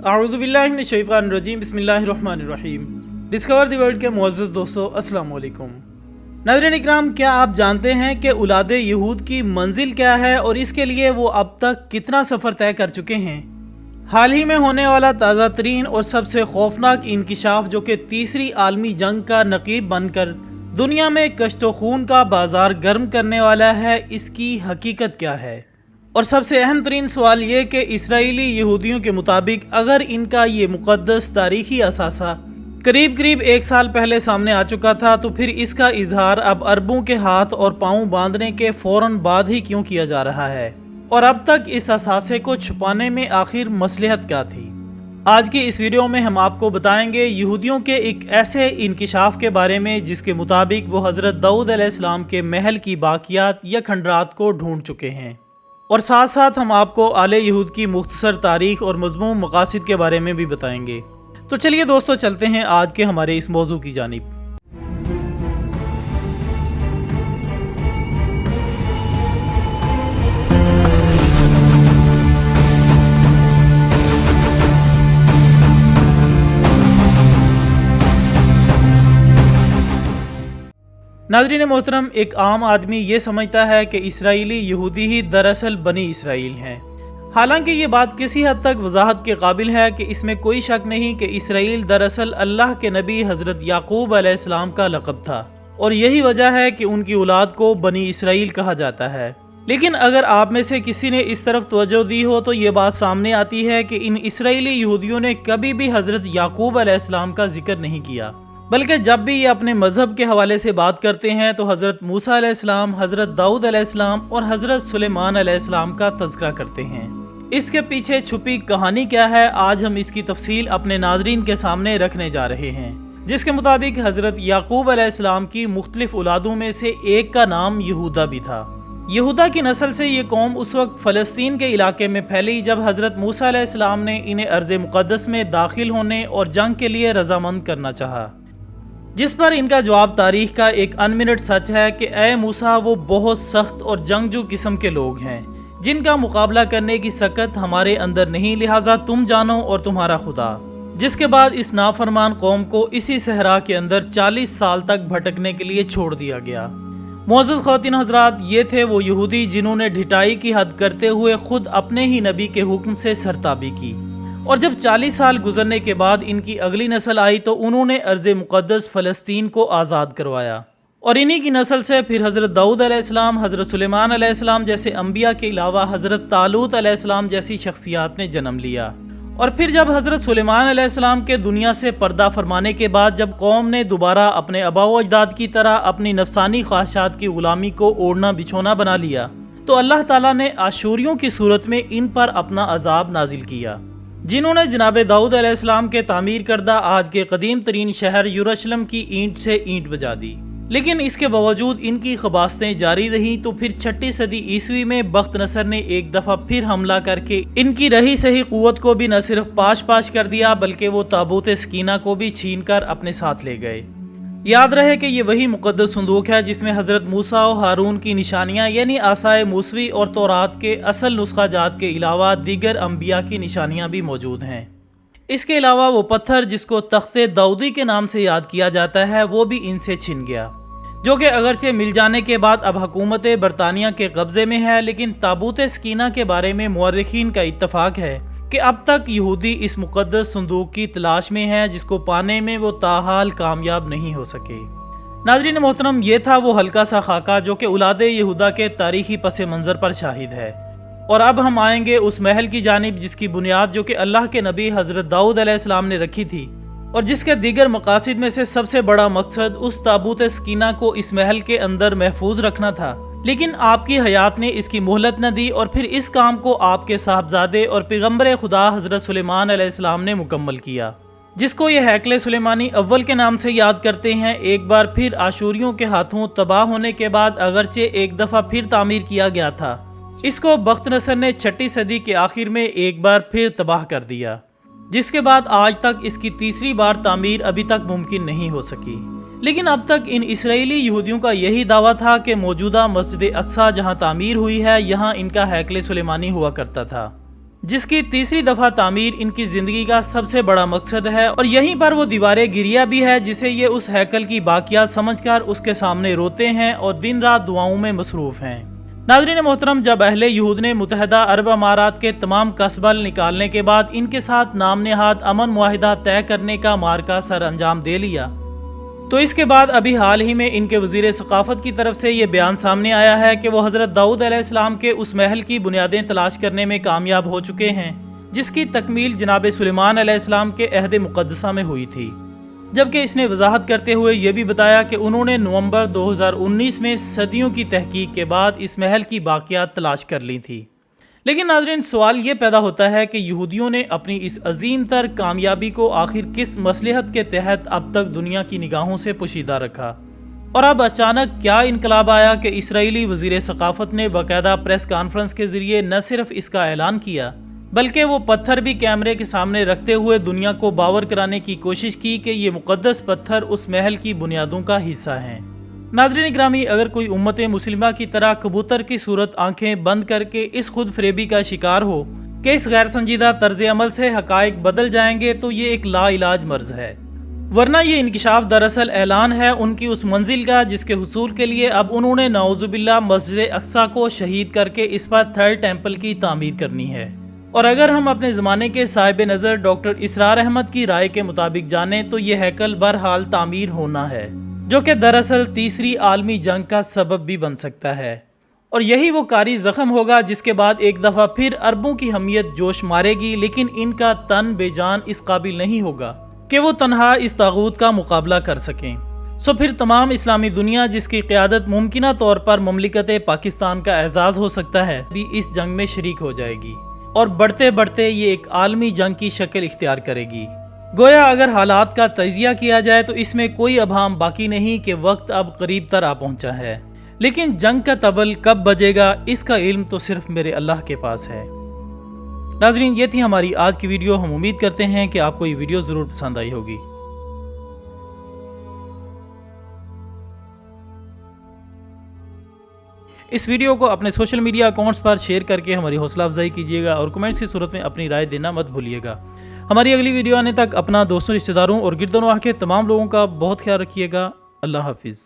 अऊज़ु बिल्लाहि मिनश शैतानिर रजीम, बिस्मिल्लाहिर्रहमानिर्रहीम। Discover the world के मुअज़्ज़ज़ दोस्तों, अस्सलाम वालेकुम। नाज़रीन इकराम, क्या आप जानते हैं कि औलाद यहूद की मंजिल क्या है और इसके लिए वो अब तक कितना सफ़र तय कर चुके हैं? हाल ही में होने वाला ताज़ा तरीन और सबसे खौफनाक इंकिशाफ, जो कि तीसरी आलमी जंग का नक़ीब बनकर दुनिया में कश्तो खून का बाजार गर्म करने वाला है, इसकी हकीकत क्या है? और सबसे अहम तरीन सवाल ये कि इसराइली यहूदियों के मुताबिक अगर इनका ये मुक़द्दस तारीख़ी असासा करीब करीब 1 साल पहले सामने आ चुका था, तो फिर इसका इजहार अब अरबों के हाथ और पाँव बांधने के फ़ौरन बाद ही क्यों किया जा रहा है? और अब तक इस असासे को छुपाने में आखिर मसलहत क्या थी? आज की इस वीडियो में हम आपको बताएंगे यहूदियों के एक ऐसे इंकिशाफ के बारे में जिसके मुताबिक वो हज़रत दाऊद अलैहिस्सलाम के महल की बाकियात या खंडरात को ढूंढ चुके हैं। और साथ साथ हम आपको आले यहूद की मुख्तसर तारीख और मज़मूम मकासिद के बारे में भी बताएंगे। तो चलिए दोस्तों, चलते हैं आज के हमारे इस मौजू की जानिब। नाज़रीन मोहतरम, एक आम आदमी ये समझता है कि इसराइली यहूदी ही दरअसल बनी इसराइल हैं। हालांकि ये बात किसी हद तक वजाहत के काबिल है कि इसमें कोई शक नहीं कि इसराइल दरअसल अल्लाह के नबी हज़रत याकूब अलैहिस्सलाम का लक़ब था, और यही वजह है कि उनकी औलाद को बनी इसराइल कहा जाता है। लेकिन अगर आप में से किसी ने इस तरफ तवज्जो दी हो तो ये बात सामने आती है कि इन इसराइली यहूदियों ने कभी भी हज़रत याकूब अलैहिस्सलाम का जिक्र नहीं किया, बल्कि जब भी ये अपने मज़हब के हवाले से बात करते हैं तो हज़रत मूसा अलैहिस्सलाम, हज़रत दाऊद अलैहिस्सलाम और हज़रत सुलेमान अलैहिस्सलाम का तज़किरा करते हैं। इसके पीछे छुपी कहानी क्या है, आज हम इसकी तफसील अपने नाज़रीन के सामने रखने जा रहे हैं। जिसके मुताबिक हज़रत याकूब अलैहिस्सलाम की मुख्तलिफ औलादों में से एक का नाम यहूदा भी था। यहूदा की नस्ल से ये कौम उस वक्त फ़लस्तीन के इलाके में फैली जब हज़रत मूसा अलैहिस्सलाम ने इन्हें अर्ज़ मुक़द्दस में दाखिल होने और जंग के लिए रज़ामंद करना चाहा, जिस पर इनका जवाब तारीख का एक अनमिनट सच है कि ए मूसा, वो बहुत सख्त और जंगजू किस्म के लोग हैं जिनका मुकाबला करने की सकत हमारे अंदर नहीं, लिहाजा तुम जानो और तुम्हारा खुदा। जिसके बाद इस नाफरमान कौम को इसी सहरा के अंदर 40 साल तक भटकने के लिए छोड़ दिया गया। मुअज़्ज़ज़ ख़वातीन हज़रात, ये थे वो यहूदी जिन्होंने ढिठाई की हद करते हुए खुद अपने ही नबी के हुक्म से सरताबी की, और जब 40 साल गुजरने के बाद इनकी अगली नस्ल आई तो उन्होंने अर्ज़ मुक़द्दस फ़लस्तीन को आज़ाद करवाया। और इन्हीं की नस्ल से फिर हज़रत दाऊद अलैहिस्सलाम, हज़रत सुलेमान अलैहिस्सलाम जैसे अंबिया के अलावा हज़रत तालूत अलैहिस्सलाम जैसी शख्सियात ने जन्म लिया। और फिर जब हज़रत सुलेमान अलैहिस्सलाम के दुनिया से पर्दा फरमाने के बाद जब कौम ने दोबारा अपने आबाओ अजदाद की तरह अपनी नफसानी ख्वाहिशात की ग़ुलामी को ओढ़ना बिछोना बना लिया, तो अल्लाह ताला ने आशूरियों की सूरत में इन पर अपना अजाब नाजिल किया, जिन्होंने जनाब दाऊद अलैहिस्सलाम के तामीर करदा आज के कदीम तरीन शहर यरूशलेम की ईंट से ईंट बजा दी। लेकिन इसके बावजूद इनकी खबासतें जारी रहीं, तो फिर 6ठी सदी ईस्वी में बख्त नसर ने एक दफ़ा फिर हमला करके इनकी रही सही कुव्वत को भी न सिर्फ पाश पाश कर दिया, बल्कि वो ताबूत सकीना को भी छीन कर अपने साथ ले गए। याद रहे कि ये वही मुक़द्दस संदूक है जिसमें हज़रत मूसा और हारून की निशानियाँ यानी आसाए मूसवी और तौरात के असल नुस्खा जात के अलावा दीगर अंबिया की निशानियाँ भी मौजूद हैं। इसके अलावा वो पत्थर जिसको तख्ते दाऊदी के नाम से याद किया जाता है, वो भी इनसे छिन गया, जो कि अगरचे मिल जाने के बाद अब हुकूमत बरतानिया के कब्ज़े में है। लेकिन ताबूत सकीना के बारे में मुअर्रिखीन का इत्तफाक है कि अब तक यहूदी इस मुक़द्दस संदूक की तलाश में है, जिसको पाने में वो ताहाल कामयाब नहीं हो सके। नाज़रीन मोहतरम, ये था वो हल्का सा खाका जो कि औलाद यहूदा के तारीख़ी पस मंज़र पर शाहिद है। और अब हम आएंगे उस महल की जानिब जिसकी बुनियाद जो कि अल्लाह के नबी हज़रत दाऊद अलैहिस्सलाम ने रखी थी, और जिसके दीगर मकासिद में से सबसे बड़ा मकसद उस ताबूत सकीना को इस महल के अंदर महफूज रखना था। लेकिन आपकी हयात ने इसकी मोहलत न दी और फिर इस काम को आपके साहबजादे और पैगम्बर खुदा हज़रत सुलेमान अलैहिस्सलाम ने मुकम्मल किया, जिसको ये हैकल सुलेमानी अव्वल के नाम से याद करते हैं। एक बार फिर आशूरियों के हाथों तबाह होने के बाद अगरचे एक दफ़ा फिर तामीर किया गया था, इसको बख्त नसर ने 6ठी सदी के आखिर में एक बार फिर तबाह कर दिया, जिसके बाद आज तक इसकी तीसरी बार तामीर अभी तक मुमकिन नहीं हो सकी। लेकिन अब तक इन इसराइली यहूदियों का यही दावा था कि मौजूदा मस्जिद अक्सा जहां तामीर हुई है, यहाँ इनका हैकल सुलेमानी हुआ करता था। جس کی تیسری دفعہ تعمیر ان کی زندگی کا سب سے بڑا مقصد ہے، اور یہیں پر وہ دیواریں گریا بھی ہے جسے یہ اس ہیکل کی باقیات سمجھ کر اس کے سامنے روتے ہیں اور دن رات دعاؤں میں مصروف ہیں۔ ناظرین محترم، جب اہل یہود نے متحدہ عرب امارات کے تمام قصبہ نکالنے کے بعد ان کے ساتھ نام نہاد امن معاہدہ طے کرنے کا معرکہ سر انجام دے لیا، تو اس کے بعد ابھی حال ہی میں ان کے وزیر ثقافت کی طرف سے یہ بیان سامنے آیا ہے کہ وہ حضرت داؤد علیہ السلام کے اس محل کی بنیادیں تلاش کرنے میں کامیاب ہو چکے ہیں جس کی تکمیل جناب سلیمان علیہ السلام کے عہد مقدسہ میں ہوئی تھی، جبکہ اس نے وضاحت کرتے ہوئے یہ بھی بتایا کہ انہوں نے نومبر 2019 میں صدیوں کی تحقیق کے بعد اس محل کی باقیات تلاش کر لی تھی۔ لیکن ناظرین، سوال یہ پیدا ہوتا ہے کہ یہودیوں نے اپنی اس عظیم تر کامیابی کو آخر کس مصلحت کے تحت اب تک دنیا کی نگاہوں سے پوشیدہ رکھا، اور اب اچانک کیا انقلاب آیا کہ اسرائیلی وزیر ثقافت نے باقاعدہ پریس کانفرنس کے ذریعے نہ صرف اس کا اعلان کیا بلکہ وہ پتھر بھی کیمرے کے سامنے رکھتے ہوئے دنیا کو باور کرانے کی کوشش کی کہ یہ مقدس پتھر اس محل کی بنیادوں کا حصہ ہیں۔ ناظرین گرامی، اگر کوئی امت مسلمہ کی طرح کبوتر کی صورت آنکھیں بند کر کے اس خود فریبی کا شکار ہو کہ اس غیر سنجیدہ طرز عمل سے حقائق بدل جائیں گے، تو یہ ایک لا علاج مرض ہے، ورنہ یہ انکشاف دراصل اعلان ہے ان کی اس منزل کا جس کے حصول کے لیے اب انہوں نے نعوذ باللہ مسجد اقصیٰ کو شہید کر کے اس پر تھرڈ ٹیمپل کی تعمیر کرنی ہے۔ اور اگر ہم اپنے زمانے کے صاحب نظر ڈاکٹر اسرار احمد کی رائے کے مطابق جانیں تو یہ ہیکل بہرحال تعمیر ہونا ہے، جو کہ دراصل تیسری عالمی جنگ کا سبب بھی بن سکتا ہے، اور یہی وہ کاری زخم ہوگا جس کے بعد ایک دفعہ پھر عربوں کی حمیت جوش مارے گی، لیکن ان کا تن بے جان اس قابل نہیں ہوگا کہ وہ تنہا اس طاغوت کا مقابلہ کر سکیں۔ سو پھر تمام اسلامی دنیا جس کی قیادت ممکنہ طور پر مملکت پاکستان کا اعزاز ہو سکتا ہے بھی اس جنگ میں شریک ہو جائے گی، اور بڑھتے بڑھتے یہ ایک عالمی جنگ کی شکل اختیار کرے گی۔ گویا اگر حالات کا تجزیہ کیا جائے تو اس میں کوئی ابہام باقی نہیں کہ وقت اب قریب تر آ پہنچا ہے، لیکن جنگ کا طبل کب بجے گا اس کا علم تو صرف میرے اللہ کے پاس ہے۔ ناظرین، یہ تھی ہماری آج کی ویڈیو۔ ہم امید کرتے ہیں کہ آپ کو یہ ویڈیو ضرور پسند آئی ہوگی۔ اس ویڈیو کو اپنے سوشل میڈیا اکاؤنٹس پر شیئر کر کے ہماری حوصلہ افزائی کیجیے گا، اور کمنٹس کی صورت میں اپنی رائے دینا مت بھولیے گا۔ ہماری اگلی ویڈیو آنے تک اپنا دوستوں، رشتہ داروں اور گرد و نواح کے تمام لوگوں کا بہت خیال رکھیے گا۔ اللہ حافظ۔